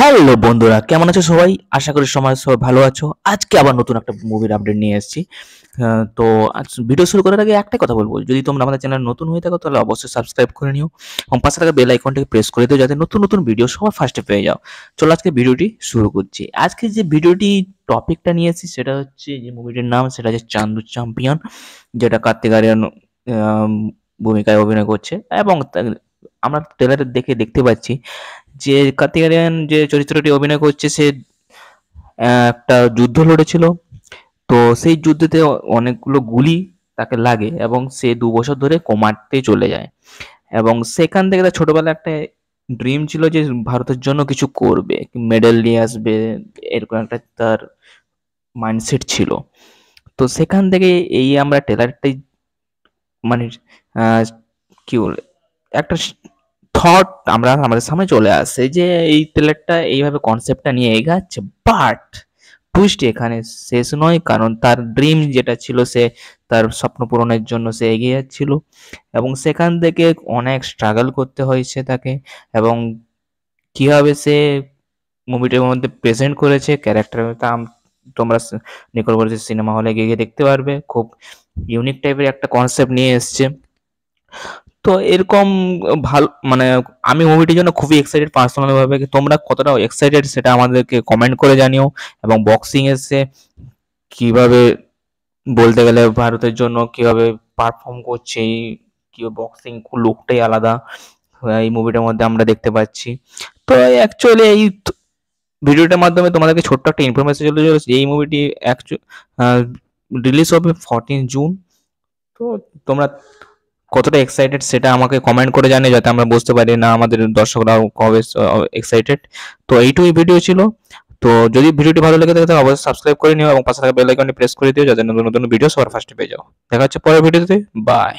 Hello বন্ধুরা, কেমন আছো সবাই? আশা করি সবাই ভালো আছো। আজকে আবার নতুন একটা মুভির আপডেট নিয়ে এসেছি। তো আজ ভিডিও শুরু করার আগে একটাই কথা বলবো, যদি তোমরা আমাদের চ্যানেল নতুন হয়ে থাকো তাহলে অবশ্যই সাবস্ক্রাইব করে নিও এবং পাশে থাকা বেল আইকনটাকে প্রেস করে দিও যাতে নতুন নতুন ভিডিও সবার ফার্স্টে পেয়ে যাও। চলো আজকে ভিডিওটি শুরু করছি। আজকে যে ভিডিওটি টপিকটা নিয়ে এসেছি সেটা হচ্ছে, যে মুভিটির নাম সেটা হচ্ছে চান্দু চ্যাম্পিয়ন, যেটা কার্তিক আরিয়ান আম, ভূমিকায় অভিনয় করছে। এবং আমরা ট্রেলারে দেখতে পাচ্ছি যে কার্তিক আরিয়ান যে চরিত্রটি অভিনয় করছে সে একটা যুদ্ধ লড়েছিল। তো সেই যুদ্ধেতে অনেকগুলো গুলি তাকে লাগে এবং সে 2 বছর ধরে কোমাতে চলে যায়। এবং সেখান থেকে তার ছোটবেলায় একটা ড্রিম ছিল যে ভারতের জন্য কিছু করবে, মেডেল নিয়ে আসবে, এরকম একটা তার মাইন্ডসেট ছিল। তো সেখান থেকে এই আমরা ট্রেলারটাই মানে আহ, কি বলে একটা থট আমরা আমাদের সামনে চলে আসে যে এই ট্রেলারটা এইভাবে কনসেপ্টটা নিয়ে এগাচ্ছে। বাট টুইস্ট এখানে শেষ নয়, কারণ তার ড্রিম যেটা ছিল, সে তার স্বপ্ন পূরণের জন্য সে এগিয়ে যাচ্ছিল এবং সেখান থেকে অনেক স্ট্রাগল করতে হয়েছে তাকে। এবং কিভাবে সে মুভিটার মধ্যে প্রেজেন্ট করেছে ক্যারেক্টারটা তোমরা নিকটবর্তী সিনেমা হলে গিয়ে দেখতে পারবে। খুব ইউনিক টাইপের একটা কনসেপ্ট নিয়ে এসছে। তো এরকম ভালো মানে আমি মুভিটির জন্য খুবই এক্সাইটেড পার্সোনাল ভাবে। তোমরা কতটা এক্সাইটেড সেটা আমাদেরকে কমেন্ট করে জানিও। এবং বক্সিং এসে কিভাবে বলতে গেলে ভারতের জন্য কিভাবে পারফর্ম করছে, এই কি বক্সিং লুকটাই আলাদা এই মুভিটার মধ্যে আমরা দেখতে পাচ্ছি। তো অ্যাকচুয়ালি এই ভিডিওটার মাধ্যমে তোমাদেরকে ছোট্ট একটা ইনফরমেশন চলে চলেছে। এই মুভিটি রিলিজ হবে 14 জুন। তো তোমরা কতটা এক্সাইটেড সেটা আমাকে কমেন্ট করে জানিয়ে, যাতে আমরা বুঝতে পারি না আমাদের দর্শকরা কবে এক্সাইটেড। তো এইটুকুই ভিডিও ছিল। তো যদি ভিডিওটি ভালো লেগে থাকে তাহলে অবশ্যই সাবস্ক্রাইব করে নিও এবং পাশে থাকা বেল আইকনটি প্রেস করে দিও যাতে নতুন নতুন ভিডিও সবার ফার্স্টে পেয়ে যাও। দেখা হচ্ছে পরের ভিডিওতে। বাই।